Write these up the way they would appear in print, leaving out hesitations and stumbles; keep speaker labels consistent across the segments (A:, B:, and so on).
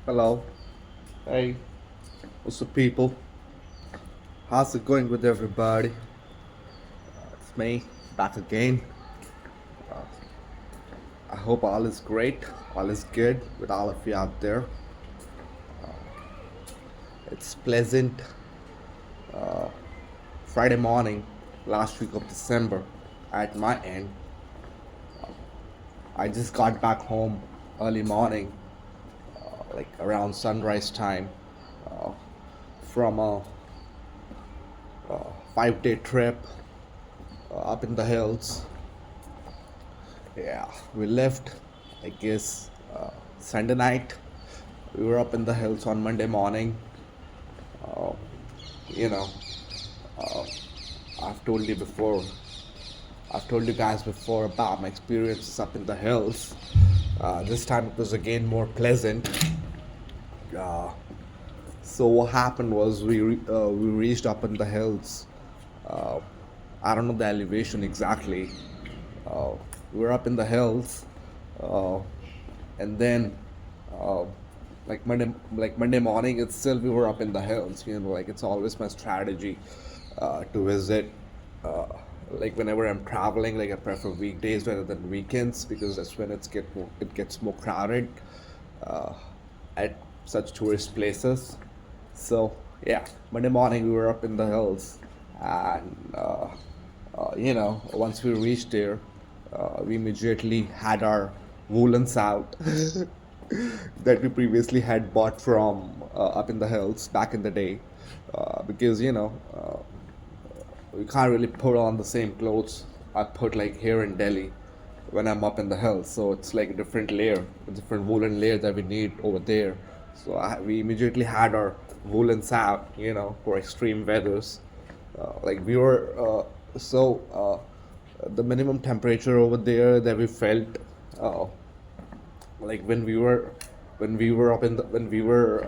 A: Hello. Hey, what's up, people? How's it going with everybody? It's me, back again. I hope all is great, all is good with all of you out there. It's pleasant Friday morning, last week of December, at my end. I just got back home early morning, like around sunrise time, uh, from a 5 day trip up in the hills. Yeah, we left, I guess, Sunday night. We were up in the hills on Monday morning. Uh, you know, uh, I've told you before, I've told you guys before about my experiences up in the hills. This time it was again more pleasant. Uh, so what happened was we reached up in the hills. Uh, I don't know the elevation exactly. Uh, we were up in the hills, uh, and then uh, like Monday morning itself we were up in the hills. Like it's always my strategy to visit. Uh, like whenever I'm traveling, like I prefer weekdays rather than weekends because that's when it gets more crowded uh, at such tourist places. So yeah, Monday morning we were up in the hills, and once we reached there, we immediately had our woolens out that we previously had bought from up in the hills back in the day, because we can't really put on the same clothes I put like here in Delhi when I'm up in the hills. So it's like a different layer, a different woolen layer that we need over there. So we immediately had our woolens out, for extreme weathers. Like we were, the minimum temperature over there that we felt, uh, like when we were up in the when we were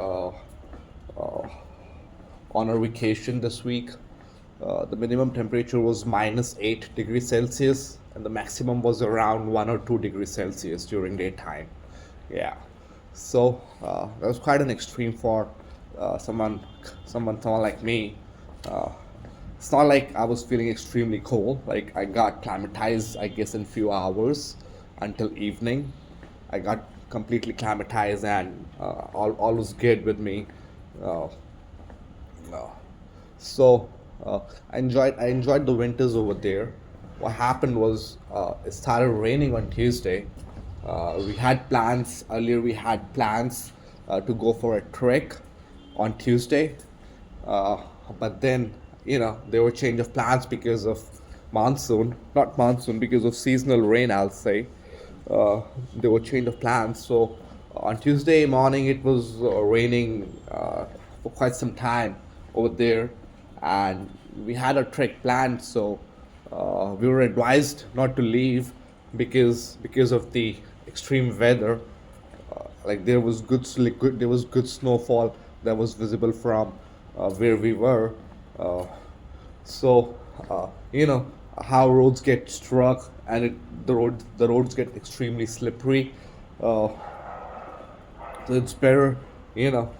A: on our vacation this week. The minimum temperature was -8 degrees Celsius, and the maximum was around 1 or 2 degrees Celsius during daytime. Yeah, so that was quite an extreme for someone like me. Uh, it's not like I was feeling extremely cold. Like I got climatized, I guess, in few hours until evening. I got completely climatized, and all was good with me. Uh, uh, so I enjoyed the winters over there. What happened was it started raining on Tuesday. We had plans earlier. We had plans to go for a trek on Tuesday, uh, but then there were change of plans because of monsoon, not monsoon, because of seasonal rain. I'll say there were change of plans. So on Tuesday morning, it was raining for quite some time over there, and we had a trek planned. So we were advised not to leave because of the extreme weather. Like there was good snowfall that was visible from where we were. Uh, so you know how roads get struck, and the roads get extremely slippery. Uh, so it's better, you know,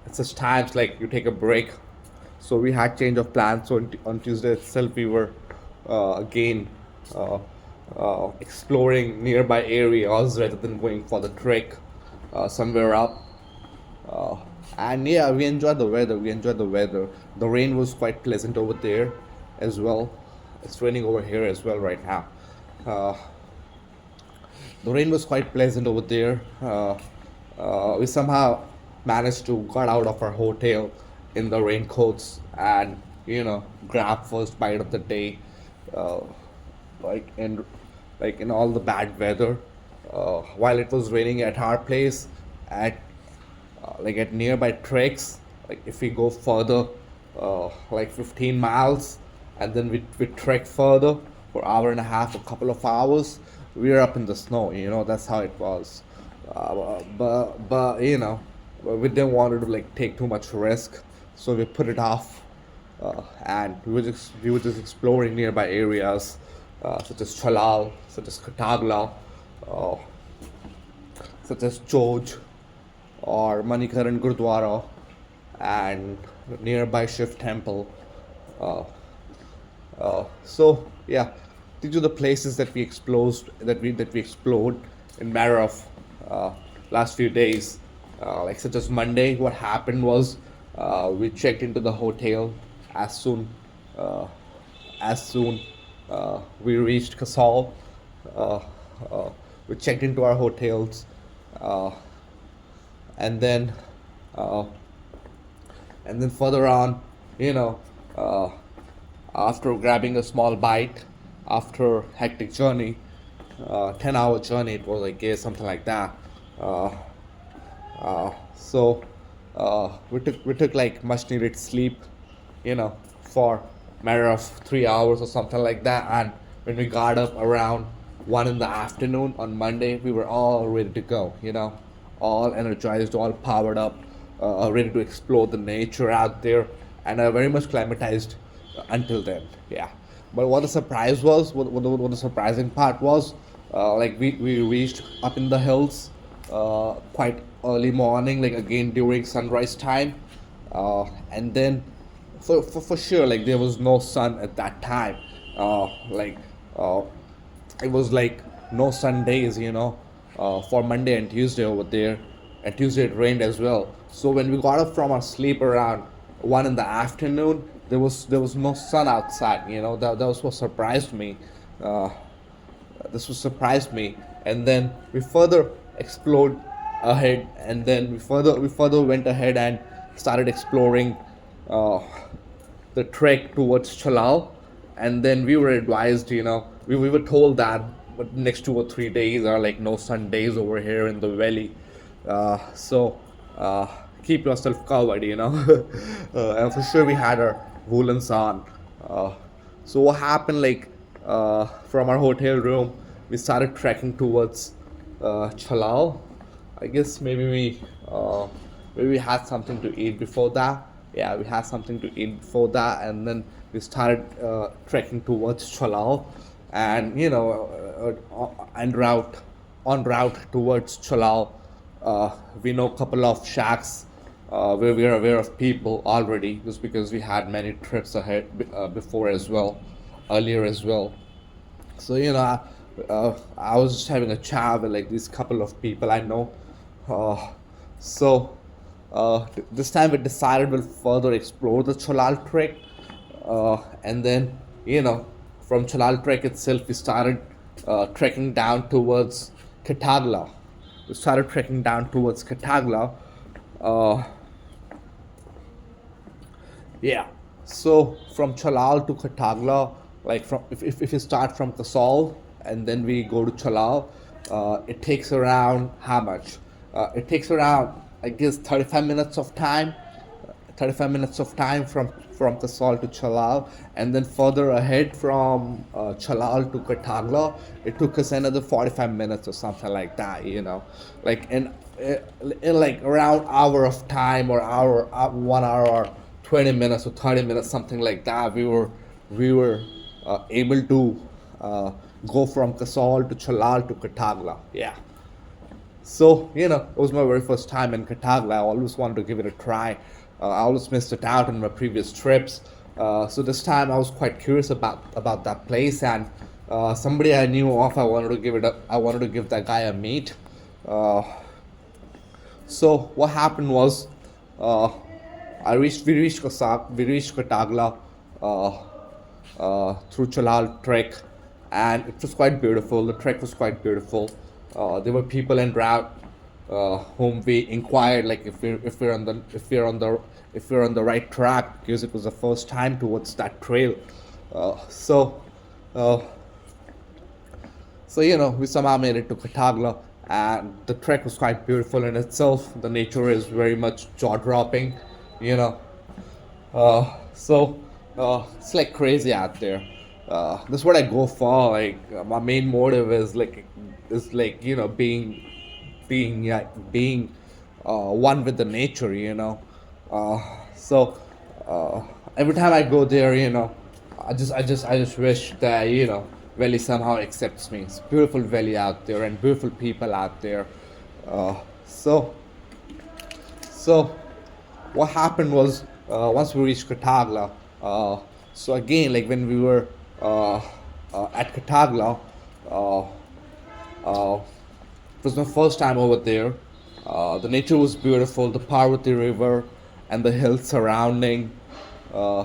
A: at such times like you take a break. So we had change of plans. So on Tuesday itself, we were again uh, exploring nearby areas rather than going for the trek somewhere up. Uh, and yeah, we enjoyed the weather. We enjoyed the weather. The rain was quite pleasant over there as well. It's raining over here as well right now. Uh, the rain was quite pleasant over there. We somehow managed to got out of our hotel in the raincoats and grab first bite of the day, uh, like in all the bad weather. While it was raining at our place, at like at nearby treks, like if we go further, like 15 miles, and then we trek further for hour and a half, a couple of hours, we're up in the snow. That's how it was. But we didn't want to like take too much risk, so we put it off, and we were just exploring nearby areas, such as Chalal, such as Katagla, uh, such as George, or Manikaran Gurdwara and nearby Shiv Temple. Uh, so yeah, these are the places that we explored in matter of uh, last few days. Like such as Monday, what happened was we checked into the hotel as soon uh, as soon we reached Kasol. Uh, uh, we checked into our hotels, uh, and then uh, further on, you know, uh, after grabbing a small bite, after hectic journey, 10-hour journey it was, I guess, something like that. Uh, so we took like much needed sleep, for matter of 3 hours or something like that. And when we got up around 1 in the afternoon on Monday, we were all ready to go, all energized, all powered up, ready to explore the nature out there, and very much climatized until then. Yeah. But what the surprise was, what the surprising part was, like we reached up in the hills quite early morning, like again during sunrise time, and then for sure, like there was no sun at that time. Like it was like no sun days, for Monday and Tuesday over there. And Tuesday it rained as well. So when we got up from our sleep around 1 in the afternoon, there was no sun outside. That was what surprised me. Uh, this was surprised me, and then we further explored ahead, and then we further went ahead and started exploring uh, the trek towards Chalal. And then we were advised, we were told that but next 2 or 3 days are like no sun days over here in the valley. So keep yourself covered, and for sure we had our woolens on. uh, so what happened, like, from our hotel room we started trekking towards Chalal. I guess maybe we had something to eat before that. Yeah, we had something to eat before that, and then we started trekking towards Chalal. And en route towards Chalal, we know a couple of shacks where we are aware of people already, just because we had many trips ahead before as well, earlier as well. So I was just having a chat with like these couple of people I know. So this time we decided we'll further explore the Cholal trek, and then from Cholal trek itself we started trekking down towards Katagla. We started trekking down towards Katagla. Uh, yeah. So from Chalal to Katagla, like from if you start from Kasol and then we go to Chalal, it takes around how much? It takes around, I guess, 35 minutes of time. 35 minutes of time from Kasol to Chalal, and then further ahead from Chalal to Katagla, it took us another 45 minutes or something like that. Like in like around hour of time, or 1 hour or 20 minutes or 30 minutes, something like that. We were able to go from Kasol to Chalal to Katagla. Yeah. So, it was my very first time in Katagla. I always wanted to give it a try. I always missed it out in my previous trips. So this time I was quite curious about that place, and somebody I knew of, I wanted to give that guy a meet. Uh, so what happened was, uh, we reached Katagla uh, through Chalal trek, and it was quite beautiful. The trek was quite beautiful. There were people en route whom we inquired, like if we're on the right track, because it was the first time towards that trail. Uh, so uh, so we somehow made it to Katagla, and the trek was quite beautiful in itself. The nature is very much jaw dropping, you know. So it's like crazy out there. That's what I go for. Like my main motive is like being one with the nature. Uh, so every time I go there, I just wish that Valley somehow accepts me. It's a beautiful valley out there and beautiful people out there. So So what happened was once we reached Katagla, uh, so again, like when we were uh, at Katagla, uh, uh, it was my first time over there. The nature was beautiful, the Parvati River and the hills surrounding, uh,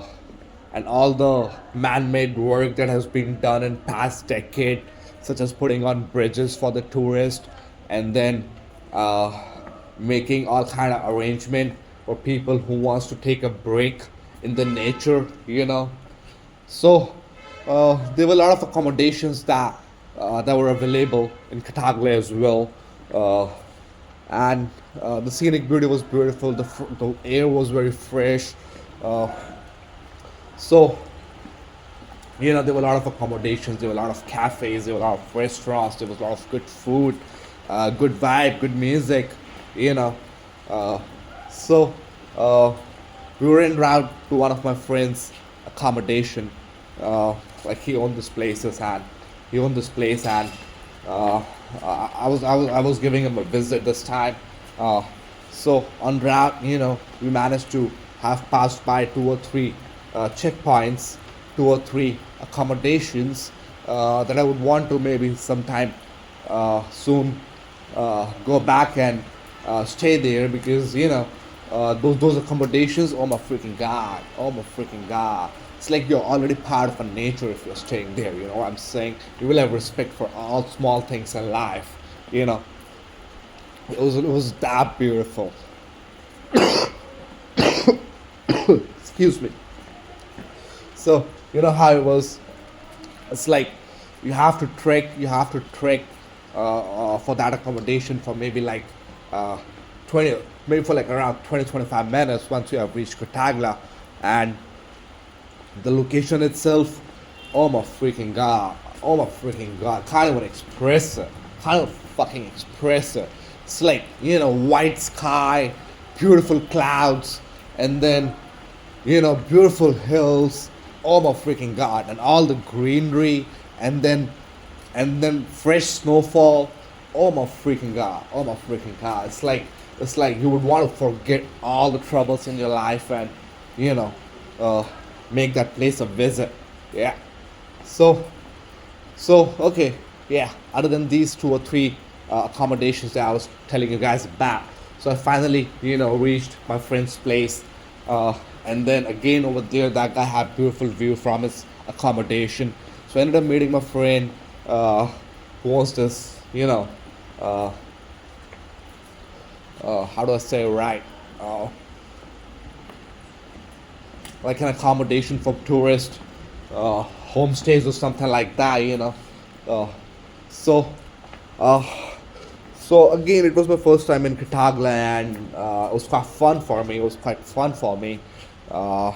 A: and all the man-made work that has been done in past decade, such as putting on bridges for the tourist, and then uh, making all kind of arrangement for people who wants to take a break in the nature, so there were a lot of accommodations that were available in Cataglia as well, uh, and the scenic beauty was beautiful. The air was very fresh. Uh, so there were a lot of accommodations. There were a lot of cafes. There were a lot of restaurants. There was a lot of good food, good vibe, good music. You know, uh, so uh, we were en route to one of my friends' accommodation. Like he owned this place, and uh, I was giving him a visit this time. Uh, so on route, we managed to have passed by two or three checkpoints, two or three accommodations that I would want to maybe sometime soon go back and stay there, because those accommodations. Oh my freaking god! Oh my freaking god! It's like you're already part of a nature if you're staying there. You know what I'm saying? You will have respect for all small things in life. You know, it was that beautiful. Excuse me. So you know how it was. It's like you have to trek for that accommodation for maybe like uh, 20, maybe for like around 20-25 minutes once you have reached Kotagla, and the location itself. Oh my freaking god! Oh my freaking god! Can't even express it. Can't even fucking express it. It's like white sky, beautiful clouds, and then beautiful hills. Oh my freaking god! And all the greenery, and then fresh snowfall. Oh my freaking god! Oh my freaking god! It's like you would want to forget all the troubles in your life and you know uh, make that place a visit. Yeah. So okay. Yeah. Other than these two or three accommodations that I was telling you guys about, so I finally reached my friend's place, and then again over there that guy had beautiful view from his accommodation. So I ended up meeting my friend uh, who owns this. Uh, how do I say it right? Uh, like an accommodation for tourists, homestays or something like that. Uh, so, uh, so again, it was my first time in Katagla, and it was quite fun for me. It was quite fun for me. Uh,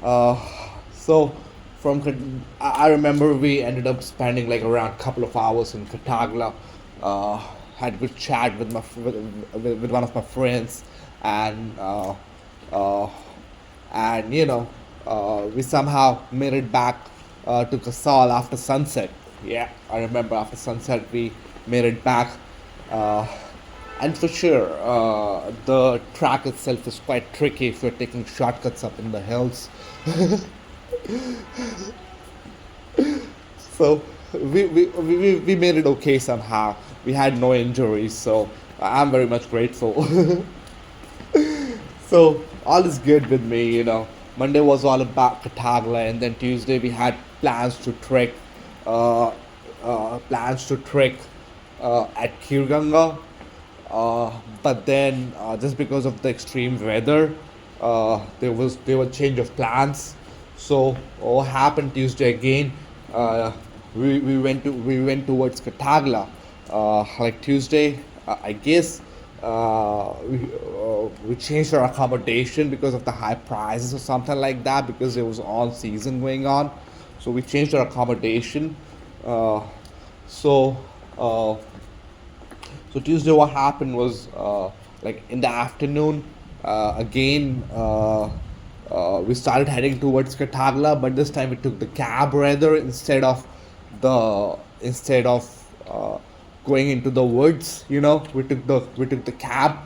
A: uh, so I remember we ended up spending like around a couple of hours in Katagla. Uh, had a good chat with with one of my friends, and uh, we somehow made it back to Kasol after sunset. Yeah, I remember after sunset we made it back, uh, and for sure the track itself is quite tricky if you're taking shortcuts up in the hills. So we made it okay somehow. We had no injuries, so I'm very much grateful. So all is good with me. Monday was all about Katagla, and then Tuesday we had uh, plans to trek at Kirganga. But then just because of the extreme weather, there was change of plans. So what happened Tuesday again? Uh, we went towards Katagla. Like Tuesday, I guess we changed our accommodation because of the high prices or something like that, because there was on season going on. So we changed our accommodation. Uh, so uh, so Tuesday, what happened was like in the afternoon, again we started heading towards Katagla, but this time we took the cab rather instead of uh, going into the woods. We took the cab,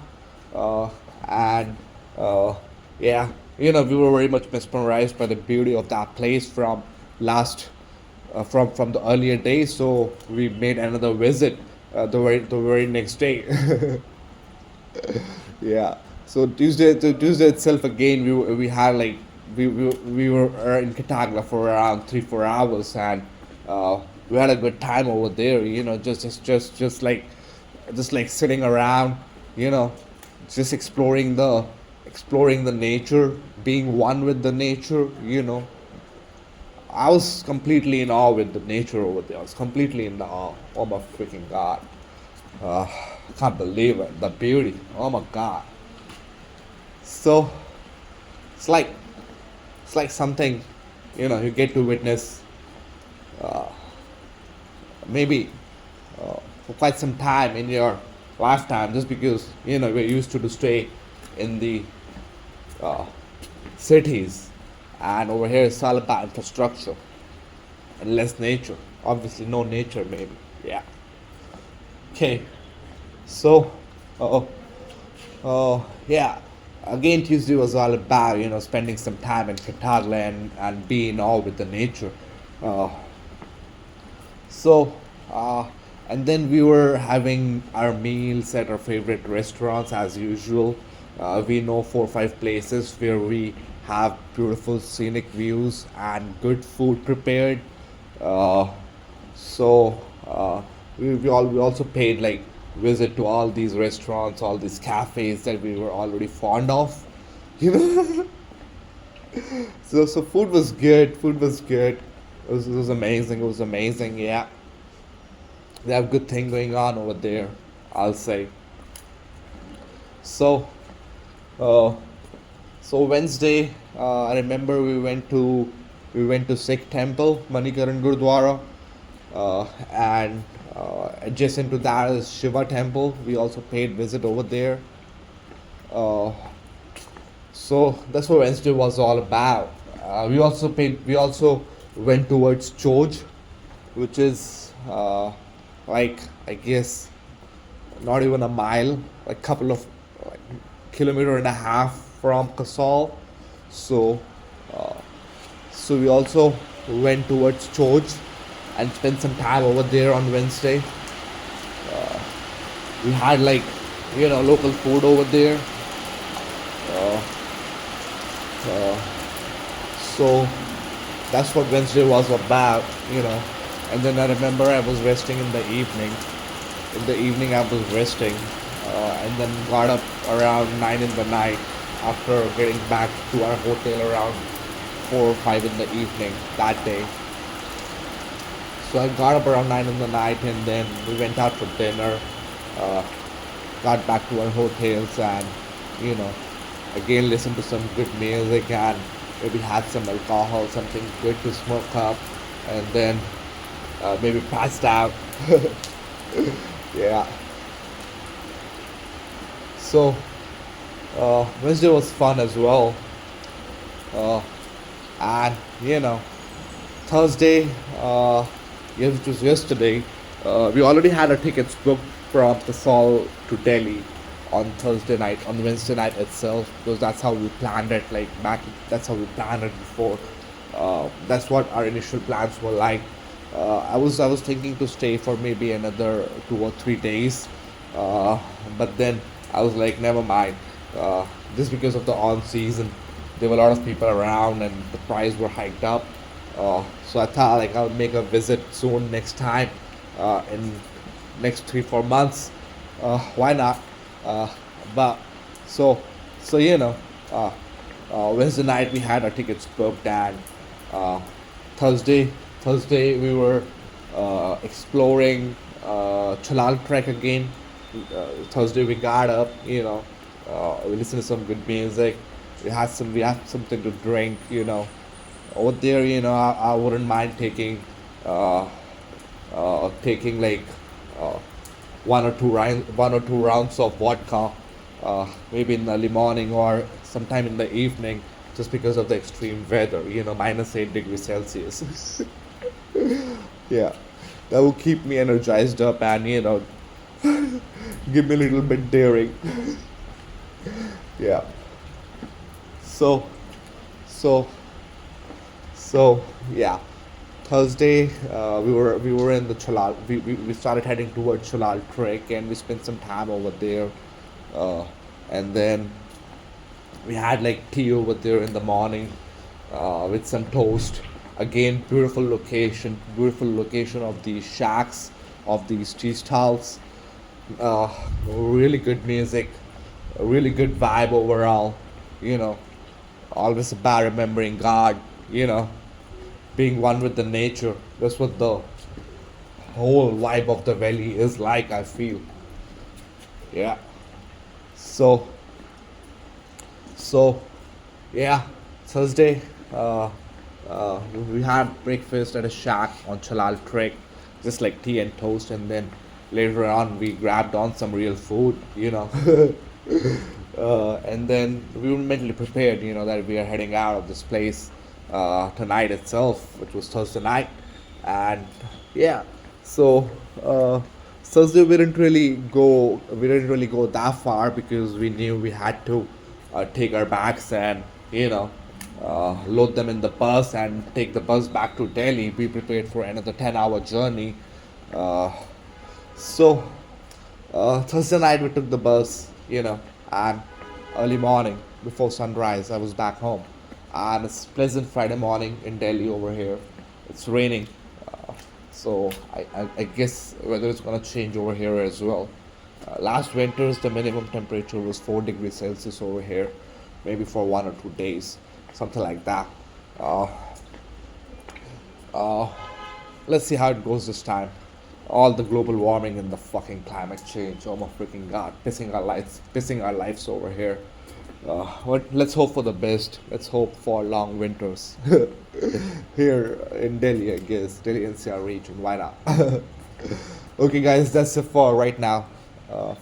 A: uh, And uh, yeah, we were very much mesmerized by the beauty of that place from last from the earlier days. So we made another visit the very next day. Yeah. So Tuesday itself again, we had like we were in Catagla for around 3-4 hours, and uh, we had a good time over there. Just like sitting around, you know, just exploring the nature, being one with the nature. I was completely in awe with the nature over there. I was completely in the awe. Oh my freaking god! I can't believe it. The beauty. Oh my god. So it's like it's like something, you get to witness maybe for quite some time in your lifetime, just because we're used to stay in the uh, cities, and over here it's all about infrastructure and less nature. Obviously, no nature, maybe. Yeah. Okay. So, uh, yeah. Again, Tuesday was all about spending some time in Catagla and being all with the nature. Uh, so, uh, and then we were having our meals at our favorite restaurants as usual. We know 4 or 5 places where we have beautiful scenic views and good food prepared. Uh, so we also paid like visit to all these restaurants, all these cafes that we were already fond of. You know, so food was good. Food was good. It was amazing. It was amazing. Yeah, they have good thing going on over there. I'll say. So, uh, so Wednesday, I remember we went to Sikh temple, Manikaran Gurdwara, and adjacent to that is Shiva temple. We also paid visit over there. Uh, so that's what Wednesday was all about. We also went towards Choj, which is like, I guess, not even a mile, like couple of like, kilometer and a half from Kasol. So uh, so we also went towards Choj and spent some time over there on Wednesday. We had like local food over there. Uh, uh, so that's what Wednesday was about. And then I remember I was resting in the evening. In the evening, I was resting, and then got up around 9 in the night after getting back to our hotel around 4 or 5 in the evening that day. So I got up around 9 in the night, and then we went out for dinner. Uh, got back to our hotels, and you know again listened to some good music, and maybe had some alcohol, something good to smoke up, and then maybe passed out. Yeah. So Wednesday was fun as well. Uh, and Thursday, yes, which was yesterday, we already had our tickets booked from Kasol to Delhi on Thursday night, on Wednesday night itself, because that's how we planned it. Like back, that's how we planned it before. That's what our initial plans were like. I was thinking to stay for maybe another 2 or 3 days, uh, but then I was like, never mind. Just because of the on season, there were a lot of people around and the price were hiked up. So I thought like I'll make a visit soon next time, in next 3-4 months. Why not? Uh, but so so uh, Wednesday night we had our tickets booked, and uh, Thursday Thursday we were exploring Chalal Trek again. Thursday we got up, we listened to some good music. We had something to drink. Over there, I wouldn't mind uh, taking like uh, 1 or 2 rounds of vodka, maybe in the early morning or sometime in the evening, just because of the extreme weather. -8 degrees Celsius. Yeah, that will keep me energized up and give me a little bit daring. Yeah. So, so, so, yeah. Thursday, we were in the Chalal. We started heading towards Chalal Trek, and we spent some time over there. Uh, and then we had like tea over there in the morning, with some toast. Again, beautiful location of these shacks, of these tea stalls. uh, Really good music, a really good vibe overall. You know, always about remembering God. You know, being one with the nature. That's what the whole vibe of the valley is like, I feel. Yeah. So, so yeah, Thursday, uh, we had breakfast at a shack on Chalal Trek, just like tea and toast, and then later on we grabbed on some real food, you know. And then we were mentally prepared, you know, that we are heading out of this place tonight itself, which was Thursday night. And yeah, so Thursday we didn't really go that far because we knew we had to take our bags and, you know, load them in the bus and take the bus back to Delhi. Be prepared for another 10-hour journey. Uh, so Thursday night we took the bus, you know, and early morning before sunrise I was back home. And it's pleasant Friday morning in Delhi over here. It's raining, uh, so I guess weather is gonna change over here as well. Last winters the minimum temperature was 4 degrees Celsius over here, maybe for 1 or 2 days, something like that. Uh, uh, let's see how it goes this time. All the global warming and the fucking climate change. Oh my freaking god, pissing our lives over here. But let's hope for the best. Let's hope for long winters here in Delhi, I guess. Delhi NCR region. Why not? Okay, guys, that's it for right now.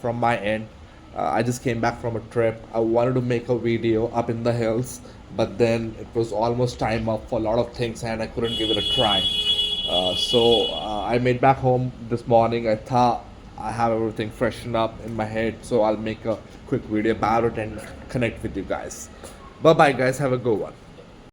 A: From my end, I just came back from a trip. I wanted to make a video up in the hills, but then it was almost time up for a lot of things, and I couldn't give it a try. So I made back home this morning. I thought I have everything freshened up in my head, so I'll make a quick video about it and connect with you guys. Bye bye, guys. Have a good one.